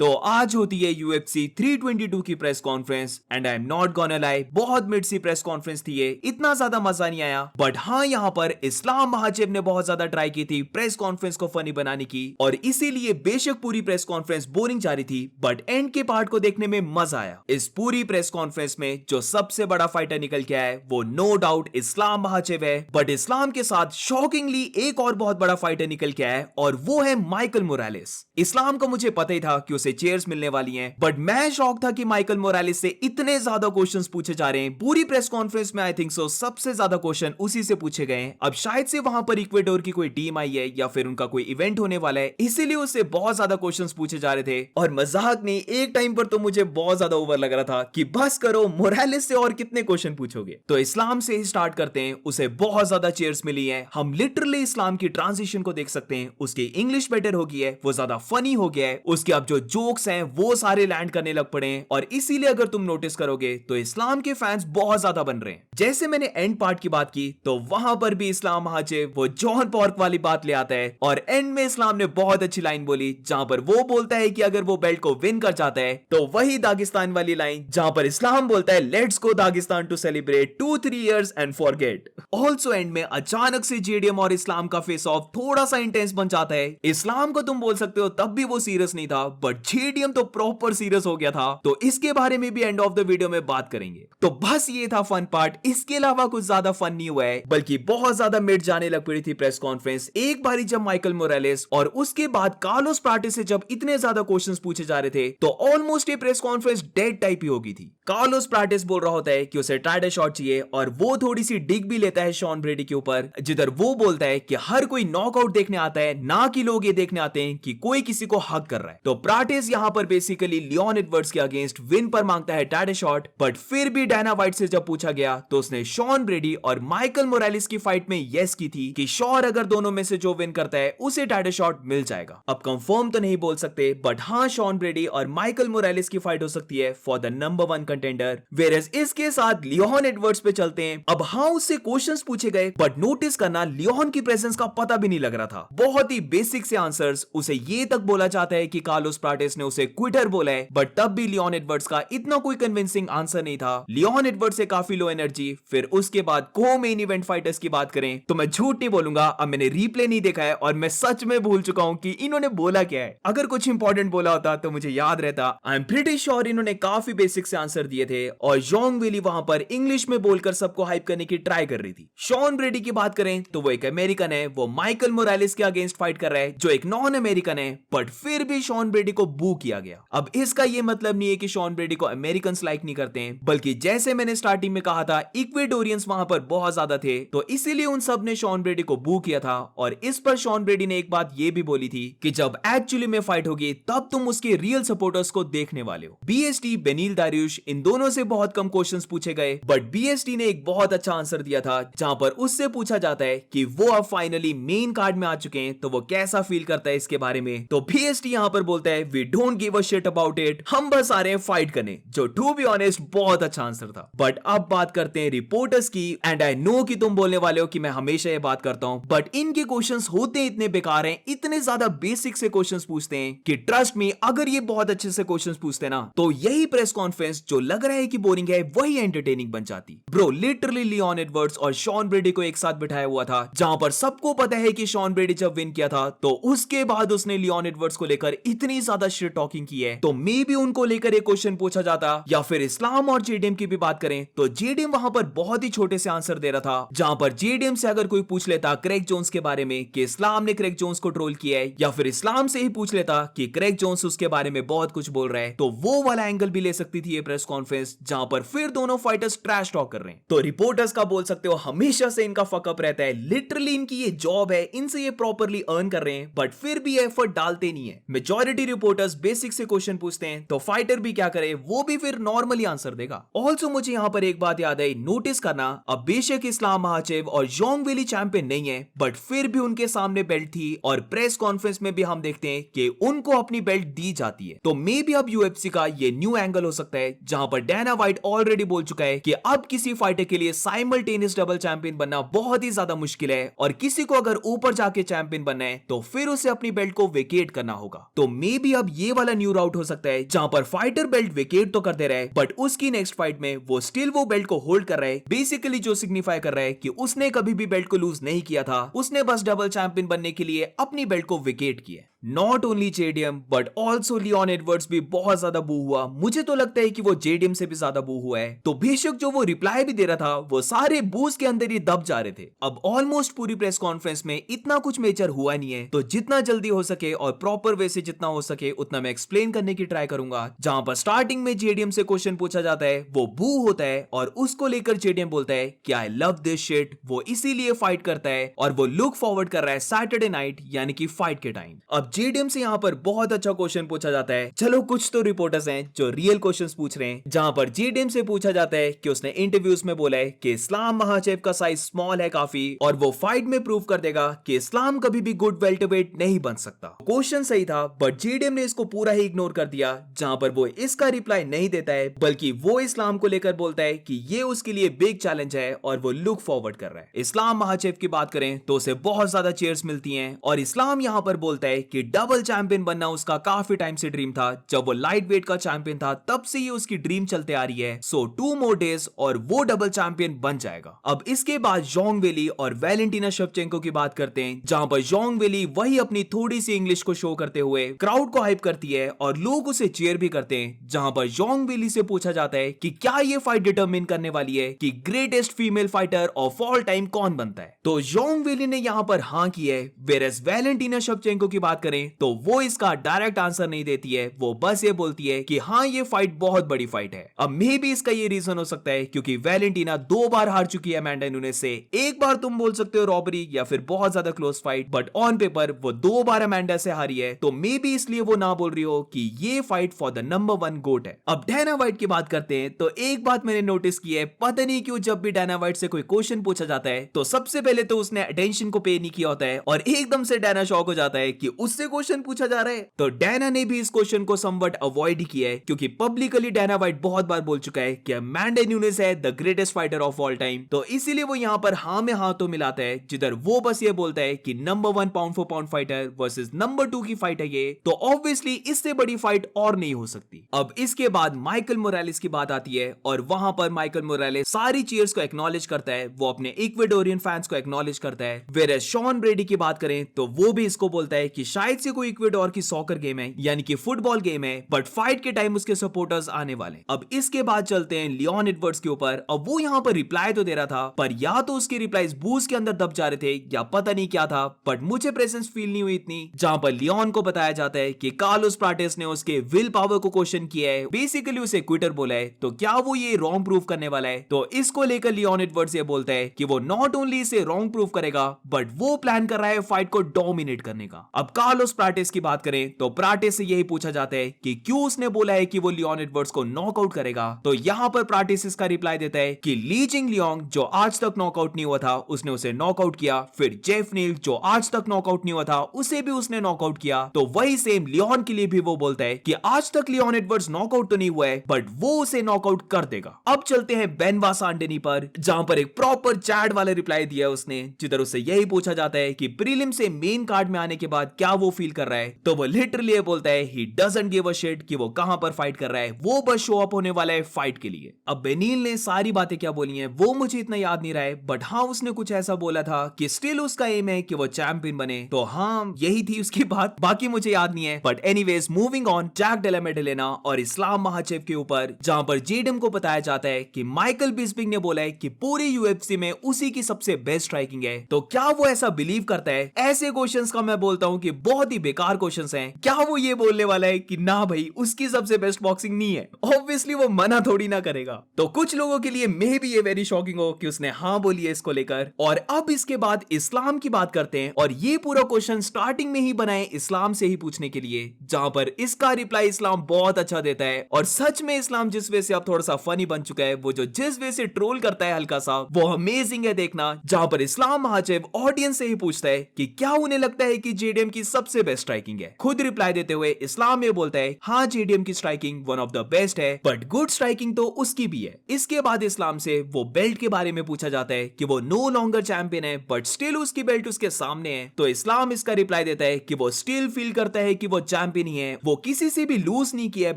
तो आज होती है UFC 322 की press conference and I am not gonna lie, बहुत मिड सी प्रेस कॉन्फ्रेंस थी ये, इतना ज्यादा मजा नहीं आया। बट हाँ, यहाँ पर इस्लाम महाजिब ने बहुत ज्यादा ट्राई की थी प्रेस कॉन्फ्रेंस को फनी बनाने की, और इसीलिए बेशक पूरी प्रेस कॉन्फ्रेंस बोरिंग जा रही थी, बट एंड के पार्ट को देखने में मजा आया। इस पूरी प्रेस कॉन्फ्रेंस में जो सबसे बड़ा फाइटर निकल के आया वो नो डाउट इस्लाम महाजिब है, बट इस्लाम के साथ शॉकिंगली एक और बहुत बड़ा फाइटर निकल के आया और वो है माइकल मोरालेस। इस्लाम को मुझे पता ही था कि उसे चेयर्स मिलने वाली हैं, बट मैं शॉक था कि माइकल मोरालेस से इतने ज्यादा क्वेश्चंस पूछे जा रहे हैं। पूरी प्रेस कॉन्फ्रेंस में आई थिंक सो सबसे ज्यादा क्वेश्चन उसी से पूछे गए हैं। अब शायद से वहां पर इक्वेडोर की कोई टीम आई है या फिर उनका कोई इवेंट होने वाला है, इसीलिए उससे बहुत ज्यादा क्वेश्चंस पूछे जा रहे थे। और मजाक नहीं, एक टाइम पर तो मुझे बहुत ज्यादा ओवर लग रहा था कि बस करो, मोरालेस से और कितने क्वेश्चन पूछोगे। तो इस्लाम से ही स्टार्ट करते हैं। उसे बहुत ज्यादा चेयर्स मिली है, हम लिटरली इस्लाम की ट्रांजिशन को देख सकते हैं। उसकी इंग्लिश बेटर हो गई है, वो ज्यादा फनी हो गया है, उसके अब जो जोक्स हैं वो सारे लैंड करने लग पड़े हैं, और इसीलिए अगर तुम नोटिस करोगे तो इस्लाम के फैंस बहुत ज्यादा बन रहे हैं। जैसे मैंने एंड पार्ट की बात की तो वहां पर भी इस्लाम महाजिब वो जॉन पॉर्क वाली बात ले आता है, और एंड में इस्लाम ने बहुत अच्छी लाइन बोली जहां पर वो बोलता है कि अगर वो बेल्ट को विन कर जाता है तो वही दागिस्तान वाली लाइन जहां पर इस्लाम बोलता है let's go Dagestan to celebrate 2-3 years and forget. Also and में अचानक से जेडीएम और इस्लाम का फेस ऑफ थोड़ा सा इंटेंस बन जाता है। इस्लाम को तुम बोल सकते हो तब भी वो सीरियस नहीं था, बट जेडीएम तो प्रॉपर सीरियस हो गया था, तो इसके बारे में भी एंड ऑफ द वीडियो में बात करेंगे। तो बस ये था फन पार्ट, इसके अलावा कुछ ज्यादा फन नहीं हुआ है, बल्कि बहुत ज्यादा मिड जाने लग पड़ी थी प्रेस कॉन्फ्रेंस। एक बारी जब माइकल मोरालेस और उसके बाद कार्लोस प्राटिस से जब इतने ज्यादा क्वेश्चंस पूछे जा रहे थे तो ऑलमोस्ट ये प्रेस कॉन्फ्रेंस डेड टाइप ही होगी थी। कार्लोस प्राटिस बोल रहा होता है कि उसे टाइटल शॉट चाहिए, और वो थोड़ी सी डिग भी लेता है शॉन ब्रेडी के ऊपर, जिधर वो बोलता है कि हर कोई नॉकआउट देखने आता है, ना कि लोग ये देखने आते हैं कि कोई किसी को हक कर रहा है। तो प्राटिस यहां पर बेसिकली लियोन एडवर्ड्स के अगेंस्ट विन पर मांगता है टाइटल शॉट, बट फिर भी डायना व्हाइट से जब पूछा गया तो उसने शॉन ब्रेडी और माइकल मोरालेस की फाइट में यस की थी कि श्योर अगर दोनों में से जो विन करता है उसे टाइटल शॉट मिल जाएगा। अब कंफर्म तो नहीं बोल सकते, बट हाँ, शॉन ब्रेडी और माइकल मोरालेस की फाइट हो सकती है for the number 1 contender. Whereas इसके साथ लियोन एडवर्ड्स पे चलते हैं। अब हाँ, उससे क्वेश्चंस पूछे गए, बट नोटिस करना लियोन की प्रेजेंस का पता भी नहीं लग रहा था। बहुत ही बेसिक से आंसर्स, उसे ये तक बोला जाता है कि कार्लोस प्राटिस ने उसे क्विटर बोला है, बट तब भी लियोन एडवर्ड्स का इतना कोई कन्विंसिंग आंसर नहीं था। लियोन एडवर्ड्स से काफी लो एनर्जी। फिर उसके बाद को मेन इवेंट फाइटर्स की बात करें तो मैं झूठ नहीं बोलूंगा, अब मैंने रिप्ले नहीं देखा है और मैं सच में भूल चुका हूं कि इन्होंने बोला क्या है। अगर कुछ इंपॉर्टेंट बोला होता तो मुझे याद रहता। आई एम प्रीटी श्योर इन्होंने काफी बेसिक से आंसर दिए थे, और जोंग वेली वहां पर इंग्लिश में बोलकर सबको हाइप करने की ट्राई कर रही थी। शॉन ब्रेडी की बात करें तो वो एक अमेरिकन है, वो माइकल मोरालेस के अगेंस्ट फाइट कर रहा है जो एक नॉन अमेरिकन है, बट फिर भी शॉन ब्रेडी को बू किया गया। अब इसका ये मतलब नहीं है कि शॉन ब्रेडी को अमेरिकन लाइक नहीं करते हैं, बल्कि जैसे मैंने स्टार्टिंग में कहा था इक्वेडोरियंस वहां पर बहुत ज्यादा थे, तो इसीलिए उन सब ने शॉन ब्रेडी को बू किया था। और इस पर शॉन ब्रेडी ने एक बात ये भी बोली थी कि जब एक्चुअली में फाइट होगी तब तुम उसके रियल सपोर्टर्स को देखने वाले हो। बीएसटी, बेनील दारियुश, इन दोनों से बहुत कम क्वेश्चंस पूछे गए, बट बीएसटी ने एक बहुत अच्छा आंसर दिया था जहां पर उससे पूछा जाता है कि वो अब फाइनली मेन कार्ड में आ चुके हैं तो वो कैसा फील करता है इसके बारे में। तो बीएसटी यहां पर बोलता है we don't give a shit about it, हम बस आ रहे हैं फाइट करने, जो टू बी ऑनेस्ट बहुत अच्छा आंसर था। बट अब बात करते हैं रिपोर्टर्स की, एंड आई नो कि तुम बोलने वाले हो कि मैं हमेशा ये बात करता हूं, बट इनके क्वेश्चंस होते इतने बेकार हैं, इतने ज्यादा बेसिक से क्वेश्चंस पूछते हैं कि ट्रस्ट मी, अगर ये बहुत अच्छे से क्वेश्चंस पूछते ना तो यही प्रेस कॉन्फ्रेंस जो लग रहा है कि बोरिंग है वही एंटरटेनिंग बन जाती। ब्रो, लिटरली लियोन एडवर्ड्स और शॉन ब्रेडी को एक साथ बिठाया हुआ था, जहां पर सबको पता है कि शॉन ब्रेडी जब विन किया था तो उसके बाद उसने लियोन एडवर्ड्स को लेकर इतनी ज्यादा शिट टॉकिंग की है, तो मे बी उनको लेकर एक क्वेश्चन पूछा जाता। या फिर इस्लाम और जेडीएम की भी बात करें तो जेडीएम वहां पर बहुत ही छोटे से आंसर दे रहा था, जहां पर जेडीएम से अगर कोई पूछ लेता क्रेग जोन्स के बारे में कि इस्लाम ने क्रेग जोन्स को ट्रोल किया है, या फिर इस्लाम से ही पूछ लेता कि क्रेग जोन्स उसके बारे में बहुत कुछ बोल रहा है, तो वो वाला एंगल भी ले सकती थी ये प्रेस कॉन्फ्रेंस, जहां पर फिर दोनों फाइटर्स ट्रैश टॉक कर रहे हैं। तो रिपोर्टर्स का बोल सकते हो हमेशा से इनका फकअप रहता है, लिटरली इनकी ये जॉब है, इनसे ये प्रॉपरली अर्न कर रहे हैं, बट फिर भी एफर्ट डालते नहीं है। मेजॉरिटी रिपोर्टर्स बेसिक से क्वेश्चन पूछते हैं, तो फाइटर भी क्या करे, वो भी फिर नॉर्मली आंसर देगा। ऑल्सो मुझे यहां पर एक बात याद आई, नोटिस करना, अब बेशक इस्लाम महाचेव और जोंग वेली चैंपियन नहीं है, बट फिर भी उनके सामने बेल्ट थी, और प्रेस कॉन्फ्रेंस में भी हम देखते हैं कि उनको अपनी बेल्ट दी जाती है। तो मे बी अब यूएफसी का ये न्यू एंगल हो सकता है जहां जहां पर डैना व्हाइट ऑलरेडी बोल चुका है कि अब किसी फाइटर के लिए साइमल्टेनियस डबल चैंपियन बनना बहुत ही ज्यादा मुश्किल है और किसी को अगर ऊपर जाके चैंपियन बनना है तो फिर उसे अपनी बेल्ट को वेकेट करना होगा। तो मे बी अब ये वाला न्यू राउट हो सकता है जहां पर फाइटर बेल्ट वेकेट तो करते रहे बट उसकी नेक्स्ट फाइट में वो स्टिल वो बेल्ट को होल्ड कर रहे, बेसिकली जो सिग्निफाई कर रहा है कि उसने कभी भी बेल्ट को लूज नहीं किया था, उसने बस डबल चैंपियन बनने के लिए अपनी बेल्ट को विकेट किया। Not only JDM but also Leon Edwards भी बहुत ज्यादा बू हुआ। मुझे तो लगता है कि वो जेडीएम से भी ज्यादा बू हुआ है। तो बेशक जो वो रिप्लाई भी दे रहा था वो सारे बूज के अंदर ही दब जा रहे थे। अब ऑलमोस्ट पूरी प्रेस कॉन्फ्रेंस में इतना कुछ मेजर हुआ नहीं है, तो जितना जल्दी हो सके और प्रॉपर वे से जितना हो सके उतना मैं एक्सप्लेन करने की ट्राई करूंगा। जहां पर स्टार्टिंग में जेडीएम से क्वेश्चन पूछा जाता है, वो बू होता है और उसको लेकर जेडीएम बोलता है कि आई लव दिस शिट, वो इसीलिए फाइट करता है और वो लुक फॉरवर्ड कर रहा है सैटरडे नाइट यानी कि फाइट के टाइम। अब जेडीएम से यहाँ पर बहुत अच्छा क्वेश्चन पूछा जाता है। चलो कुछ तो रिपोर्टर्स हैं जो रियल क्वेश्चंस पूछ रहे हैं, जहां पर जेडीएम से पूछा जाता है कि उसने इंटरव्यूज में बोला है कि इस्लाम महाचेव का साइज स्मॉल है काफी और वो फाइट में प्रूव कर देगा कि इस्लाम कभी भी गुड वेल्टरवेट नहीं बन सकता। क्वेश्चन सही था बट जेडीएम ने इसको पूरा ही इग्नोर कर दिया, जहां पर वो इसका रिप्लाई नहीं देता है बल्कि वो इस्लाम को लेकर बोलता है कि ये उसके लिए बिग चैलेंज है और वो लुक फॉरवर्ड कर रहा है। इस्लाम महाचेव की बात करें तो उसे बहुत ज्यादा चेयर्स मिलती हैं और इस्लाम यहां पर बोलता है कि डबल चैंपियन बनना उसका काफी टाइम से ड्रीम था। जब वो लाइट वेट का चैंपियन था तब से ये उसकी ड्रीम चलते आ रही है। सो 2 मोर डेज और वो डबल चैंपियन बन जाएगा। अब इसके बाद जोंग वेली और वैलेंटिना शेवचेंको की बात करते हैं, जहां पर जोंग वेली वही अपनी थोड़ी सी इंग्लिश को शो करते हुए क्राउड को हाइप करती है और लोग उसे चीयर भी करते हैं। जहां पर जोंग वेली से पूछा जाता है कि क्या ये फाइट डिटरमिन करने वाली है कि greatest female fighter of all time कौन बनता है। तो जोंग वेली ने यहां पर हाँ की है, वेरस वैलेंटिना शेवचेंको की बात करें तो वो इसका डायरेक्ट आंसर नहीं देती है, वो बस ये बोलती है कि हाँ ये फाइट बहुत बड़ी फाइट है। अब मे भी इसका ये रीजन हो सकता है क्योंकि वैलेंटिना 2 बार हार चुकी है अमेंडा न्यूनेज से। एक बार तुम बोल सकते हो रॉबरी या फिर बहुत ज्यादा close fight, but on paper वो 2 बार अमेंडा से हारी है, तो मे भी इसलिए वो ना बोल रही हो कि ये फाइट फॉर द नंबर 1 गोट है। अब डैना व्हाइट की बात करते हैं तो एक बात मैंने नोटिस की है, पता नहीं क्यों जब भी डैना व्हाइट से कोई क्वेश्चन पूछा जाता है तो सबसे पहले तो उसने अटेंशन को पे नहीं किया होता है और एकदम से डैना शॉक हो जाता है कि उससे क्वेश्चन पूछा जा रहा है। तो डैना ने भी इस क्वेश्चन को समवट अवॉइड ही किया है क्योंकि पब्लिकली डैना व्हाइट बहुत बार बोल चुका है कि अमेंडा न्यूनेज है the greatest fighter of all time. तो इसीलिए वो यहाँ पर हाँ में हाँ तो मिलाता है, जिधर वो बस ये बोलता है कि number 1 pound for pound fighter versus number 2 की फाइट है ये, तो ऑब्वियसली इससे बड़ी फाइट और नहीं हो सकती। अब इसके बाद माइकल मोरालेस की बात आती है और वहां पर माइकल मोरालेस सारी चीयर्स को एक्नॉलेज करता है, वो अपने इक्वेडोरियन फैंस को एक्नॉलेज करता है। वेयर शॉन ब्रेडी की बात करें तो वो भी इसको बोलता है कि शायद से कोई इक्वेडोर की सॉकर गेम है यानी कि फुटबॉल गेम है, बट फाइट के टाइम उसके सपोर्टर्स आने वाले। अब इसके बाद चलते हैं लियोन एडवर्ड्स के ऊपर। अब वो यहाँ पर रिप्लाई तो दे रहा था पर या तो उसके रिप्लाईज बूज के अंदर दब जा रहे थे या पता नहीं क्या था, बट मुझे प्रेजेंस फील नहीं हुई इतनी। जहां पर लियोन को बताया जाता है कि कार्लोस प्राटेस ने उसके विल पावर को क्वेश्चन किया है, बेसिकली उसे क्विटर बोला है, तो क्या वो ये रॉन्ग प्रूफ करने वाला है। तो इसको लेकर लियोन एडवर्ड्स ये बोलता है कि वो नॉट ओनली इसे रॉन्ग प्रूफ करेगा बट वो प्लान कर रहा है फाइट को डोमिनेट करने का। अब कार्लोस प्राटेस की बात करें तो प्राटेस से यही पूछा जाता है कि क्यों उसने बोला है कि वो लियोन एडवर्ड्स को नॉकआउट करेगा। तो यहाँ पर प्राटेस इसका रिप्लाई देता है कि ली जिंग लियोंग जो आज तक नॉकआउट नहीं हुआ था उसने उसे नॉकआउट किया, फिर जेफ नील जो आज तक नॉकआउट नहीं हुआ था उसे भी उसने नॉकआउट किया। तो वही सेम लियोन के लिए भी वो बोलता है कि आज तक लियोन एडवर्ड्स नॉकआउट तो नहीं हुआ है बट वो उसे नॉकआउट कर देगा। अब चलते हैं बेनवा सांडेनी पर, जहां पर एक प्रॉपर चैट वाला रिप्लाई दिया उसने, जिधर उससे यही पूछा जाता है कि प्रीलिम से मेन कार्ड में आने के बाद क्या वो फील कर रहा है। तो वो लिटरली बोलता है he doesn't give a shit कि वो कहां पर फाइट कर रहा है, वो बस शो अप होने वाला है फाइट के लिए। अब बेनील ने सारी बातें क्या बोली हैं वो मुझे इतना याद नहीं रहा है, बट हाँ उसने कुछ ऐसा बोला था कि स्टिल उसका एम है कि वो चैंपियन बने। तो हाँ यही थी उसकी बात, बाकी मुझे याद नहीं है। But anyways moving on, Jack Della Maddalena और इस्लाम महाचेव के ऊपर, जहां पर जेडम को बताया जाता है कि माइकल बिस्पिंग ने बोला है कि पूरी यूएफसी में उसी की सबसे बेस्ट स्ट्राइकिंग है। तो क्या वो ऐसा बिलीव करता है? ऐसे क्वेश्चंस का मैं बोलता हूं कि बहुत ही बेकार क्वेश्चंस हैं। क्या वो ये बोलने वाला है कि ना भाई उसकी सबसे बेस्ट बॉक्सिंग नहीं है? ऑब्वियसली वो मना थोड़ी ना करेगा। तो कुछ लोगों के लिए मे भी ये वेरी शॉकिंग हो कि उसने हाँ बोली है इसको लेकर। और अब इसके बाद इस्लाम की बात करते हैं और ये पूरा क्वेश्चन स्टार्टिंग में ही बनाए इस्लाम से ही पूछने के लिए, जहां पर इसका रिप्लाई इस्लाम बहुत अच्छा देता है। और सच में इस्लाम जिस वे से अब थोड़ा सा फनी बन चुका है, वो जो जिस वे से ट्रोल करता है हल्का सा, वो अमेजिंग है देखना। जहां पर इस्लाम महाचेव ऑडियंस से ही पूछता है कि क्या उन्हें लगता है कि जेडीएम की सबसे सबसे बेस्ट स्ट्राइकिंग है। खुद रिप्लाई देते हुए इस्लाम ये बोलता है हाँ जेडीएम की striking one of the best है, बट गुड स्ट्राइकिंग तो उसकी भी है। इसके बाद इस्लाम से वो बेल्ट के बारे में पूछा जाता है कि वो नो लॉन्गर चैंपियन है बट स्टिल उसकी बेल्ट उसके सामने है। तो इस्लाम इसका रिप्लाई देता है कि वो स्टिल फील करता है कि वो चैंपियन ही है, वो किसी से भी लूज नहीं किया है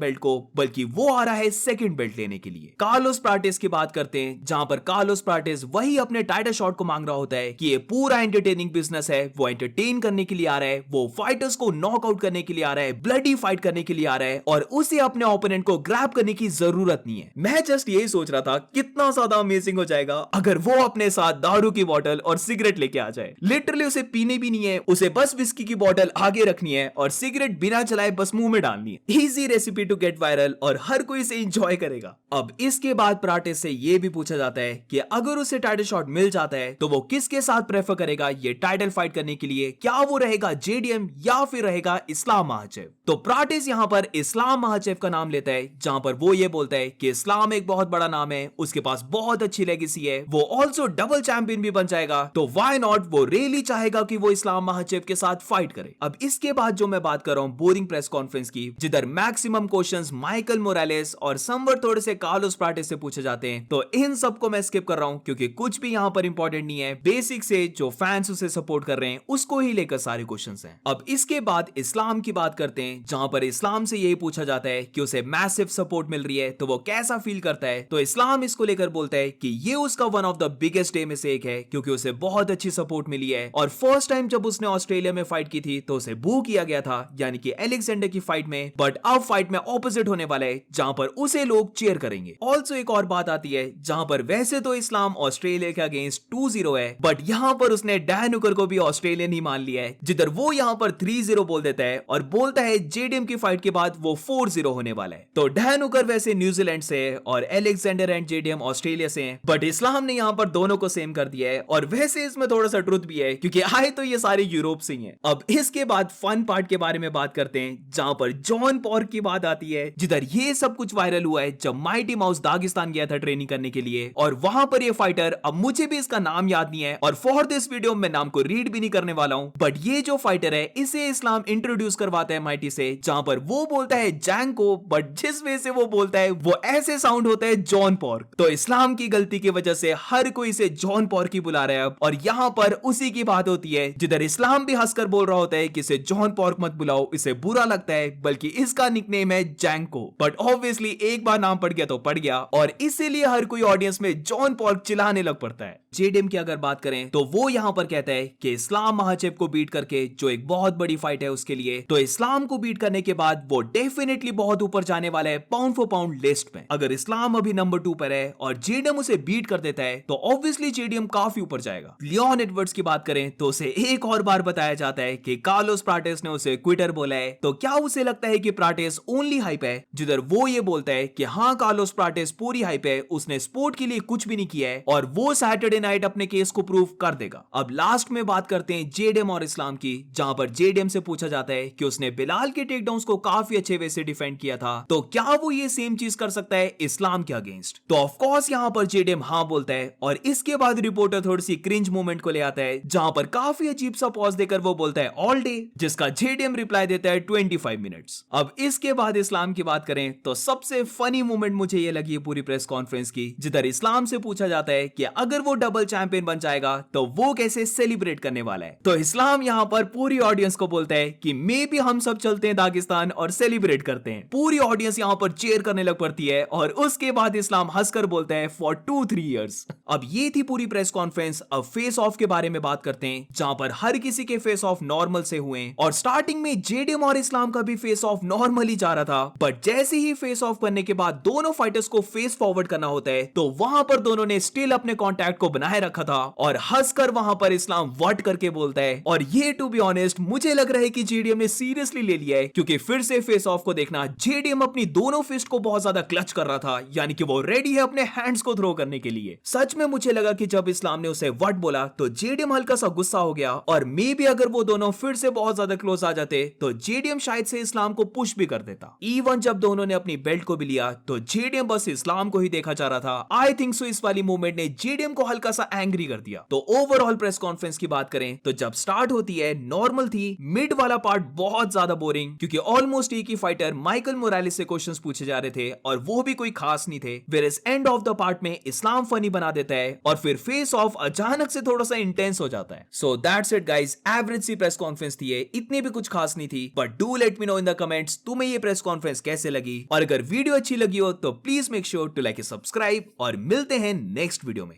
बेल्ट को, बल्कि वो आ रहा है सेकंड बेल्ट लेने के लिए। कार्लोस प्राटिस की बात करते हैं, जहां पर कार्लोस प्राटिस वही अपने टाइटल शॉट को मांग रहा होता है कि ये पूरा एंटरटेनिंग बिजनेस है, वो एंटरटेन करने के लिए आ रहा है, वो फाइटर्स को नॉकआउट करने के लिए आ रहा है, ब्लडी फाइट करने के लिए आ रहा है और उसे अपने ओपोनेंट को ग्रैब करने की जरूरत नहीं है। मैं जस्ट यही सोच रहा था कितना ज्यादा अमेजिंग हो जाएगा अगर वो अपने साथ दारू की बोतल और सिगरेट लेके आ जाए। लिटरली उसे पीने भी नहीं है, उसे बस विस्की की बोतल आगे रखनी है और सिगरेट बिना चलाए बस मुंह में डालनी है। Easy recipe to get viral और हर कोई इसे एंजॉय करेगा। अब इसके बाद प्राटिस से ये भी पूछा जाता है कि अगर उसे टाइटल शॉट मिल जाता है तो वो किसके साथ प्रेफर करेगा ये टाइटल फाइट करने के लिए, क्या वो रहेगा जेडीएम या फिर रहेगा इस्लाम महाचेव। तो प्राटिस यहां पर इस्लाम महाचेव का नाम लेता है, जहां पर वो ये बोलता है कि इस्लाम एक बहुत बड़ा नाम है, उसके पास बहुत अच्छी लेगेसी है, वो ऑल्सो डबल चैंपियन भी बन जाएगा, तो व्हाई नॉट वो रियली चाहेगा कि वो इस्लाम महाचेव के साथ फाइट करे। अब इसके बाद जो मैं बात कर रहा हूं बोरिंग प्रेस कॉन्फ्रेंस की, जिधर मैक्सिमम क्वेश्चंस माइकल मोरालेस और समवर थोड़े से कार्लोस प्राटिस से पूछे जाते हैं, तो इन सबको मैं स्किप कर रहा हूं क्योंकि कुछ भी यहां पर इंपॉर्टेंट नहीं है। बेसिक से जो फैंस उसे सपोर्ट कर रहे हैं उसको ही लेकर सारे क्वेश्चंस हैं। अब इसके बाद इस्लाम की बात करते हैं, जहां पर इस्लाम से यही पूछा जाता है कि उसे मैसिव सपोर्ट मिल रही है तो वो कैसा फील करता है। तो इस्लाम इसको लेकर बोलता है कि ये उसका one of the biggest day में से एक है, क्योंकि उसे बहुत अच्छी सपोर्ट मिली है और फर्स्ट टाइम जब उसने ऑस्ट्रेलिया में फाइट की थी तो उसे बू किया गया था, यानी कि एलेक्जेंडर की फाइट में, बट अब फाइट में ऑपोजिट होने वाला है जहां पर उसे लोग चीयर करेंगे। ऑल्सो एक और बात आती है जहां पर वैसे तो इस्लाम ऑस्ट्रेलिया के अगेंस्ट 2-0 है, बट यहां पर उसने डैन हुकर को भी ऑस्ट्रेलियन ही मान लिया है, जिधर वो यहां पर 3-0 बोल देता है और बोलता है जेडीएम की फाइट के बाद वो 4-0 होने वाला है। तो डैन हुकर वैसे न्यूजीलैंड से है और एलेक्जेंडर एंड जेडीएम ऑस्ट्रेलिया से हैं, बट इस्लाम ने यहां पर दोनों को सेम कर दिया है और वैसे इसमें थोड़ा सा ट्रुथ भी है क्योंकि आए तो ये सारे यूरोप से ही हैं। अब इसके बाद फन पार्ट के बारे में बात करते हैं, जहां पर जॉन पॉर्क की बात आती है, जिधर ये सब कुछ वायरल हुआ है जब माइटी माउस दागिस्तान गया था ट्रेनिंग करने के लिए और वहां पर ये फाइटर, अब मुझे भी इसका नाम याद नहीं है और फॉर दिस वीडियो मैं नाम को रीड भी नहीं करने वाला हूं, बट ये जो फाइटर है इसे इस्लाम इंट्रोड्यूस करवाता है माइटी से, जहां पर वो बोलता है जैंग को, बट जिस वे से वो बोलता है वो ऐसे साउंड होता है जॉन पॉर्क। तो इस्लाम की गलती की वजह से हर कोई इसे जॉन पॉर्क ही बुला रहा है अब, और यहां पर उसी की बात होती है जिधर इस्लाम भी हंसकर बोल रहा होता है कि इसे जॉन पॉर्क मत बुलाओ, इसे बुरा लगता है, बल्कि इसका निकनेम है जैंको। बट ऑब्वियसली एक बार नाम पड़ गया तो पड़ गया और इसीलिए हर कोई ऑडियंस में जॉन पॉर्क चिल्लाने लग पड़ता है। जेडीएम की अगर बात करें तो वो यहां पर कहता है कि इस्लाम महाचेव को बीट करके, जो एक बहुत बड़ी फाइट है उसके लिए, तो इस्लाम को बीट करने के बाद वो डेफिनेटली बहुत ऊपर जाने वाला है पाउंड फॉर पाउंड लिस्ट में। अगर इस्लाम अभी नंबर 2 पर है और जेडीएम उसे बीट कर देता है तो ऑब्वियसली जेडीएम काफी ऊपर जाएगा। लियोन एडवर्ड्स की बात करें तो उसे एक और बार बताया जाता है कि कार्लोस प्राटिस ने उसे क्विटर बोला है, तो क्या उसे लगता है कि प्राटिस ओनली हाइप है, जिधर वो ये बोलता है कि हाँ कार्लोस प्राटिस पूरी हाइप है, उसने स्पोर्ट के लिए कुछ भी नहीं किया है और वो सैटरडे नाइट अपने केस को प्रूव कर देगा। अब लास्ट में बात करते हैं जेडीएम और इस्लाम की, जहां पर जेडीएम से पूछा जाता है कि उसने बिलाल के टेकडाउन्स को काफी अच्छे वे से डिफेंड किया था, तो क्या वो ये सेम चीज कर सकता है इस्लाम के अगेंस्ट। तो ऑफ कोर्स यहां पर जेडीएम हाँ बोलता है और इसके बाद रिपोर्टर थोड़ी सी क्रिंज मोमेंट को ले आता है, जहां पर काफी अजीब सा पॉज देकर वो बोलता है ऑल डे, जिसका जेडीएम रिप्लाई देता है 25 मिनट्स। अब इसके बाद इस्लाम की बात करें तो सबसे फनी मोमेंट मुझे ये लगी है पूरी प्रेस कॉन्फ्रेंस की, जिधर इस्लाम से पूछा जाता है कि अगर वो डबल चैंपियन बन जाएगा तो वो कैसे सेलिब्रेट करने वाला है। तो इस्लाम यहां पर पूरी ऑडियंस को बोलता है कि मे बी हम सब चलते हैं दागिस्तान और सेलिब्रेट करते हैं। पूरी ऑडियंस यहां पर चीयर करने लग पड़ती है और उसके बाद इस्लाम हंसकर बोलता है फॉर 2-3 इयर्स। अब ये थी पूरी प्रेस कॉन्फ्रेंस। अब फेस ऑफ के बारे में बात करते हैं, जहां पर हर किसी के फेस ऑफ नॉर्मल से हुए और स्टार्टिंग में जेडीएम और इस्लाम का भी फेस ऑफ नॉर्मल ही जा रहा था, बट जैसे ही फेस ऑफ करने के बाद दोनों फाइटर्स को फेस फॉरवर्ड करना होता है तो वहां पर दोनों ने स्टिल अपने कॉन्टैक्ट को बनाए रखा था और हंसकर वहां पर इस्लाम वट करके बोलता है। और ये टू बी ऑनेस्ट मुझे लग रहा है कि जेडीएम ने सीरियसली ले लिया है, क्योंकि फिर से फेस ऑफ को देखना, जेडीएम अपनी दोनों फिस्ट को बहुत ज्यादा क्लच कर रहा था, यानी कि वो रेडी है अपने हैंड्स को थ्रो करने के लिए। सच में मुझे लगा कि जब इस्लाम ने उसे वट बोला तो जेडीएम हल्का सा गुस्सा हो गया और मे बी अगर वो दोनों फिर से बहुत ज्यादा क्लोज आ जाते तो जेडीएम शायद से इस्लाम को पुश भी कर देता। इवन जब दोनों ने अपनी बेल्ट को भी लिया तो जेडीएम बस इस्लाम को ही देखा जा रहा था। आई थिंक सो इस वाली मूवमेंट ने जेडीएम को हल्का हल्का सा एंग्री कर दिया। तो ओवरऑल प्रेस कॉन्फ्रेंस की बात करें तो जब स्टार्ट होती है नॉर्मल थी, मिड वाला पार्ट बहुत ज्यादा बोरिंग क्योंकि ऑलमोस्ट एक ही फाइटर माइकल मोरालेस से क्वेश्चंस पूछे जा रहे थे और वो भी कोई खास नहीं थे। फिर इस एंड ऑफ द पार्ट में इस्लाम फनी बना देता है और फिर फेस ऑफ अचानक से थोड़ा सा इंटेंस हो जाता है। So that's it guys, average सी प्रेस कॉन्फ्रेंस थी, इतनी भी कुछ खास नहीं थी, but do let me know in the comments तुम्हें ये प्रेस कॉन्फ्रेंस कैसे लगी, और अगर वीडियो अच्छी लगी हो तो please make sure to like and subscribe, और मिलते हैं नेक्स्ट वीडियो में।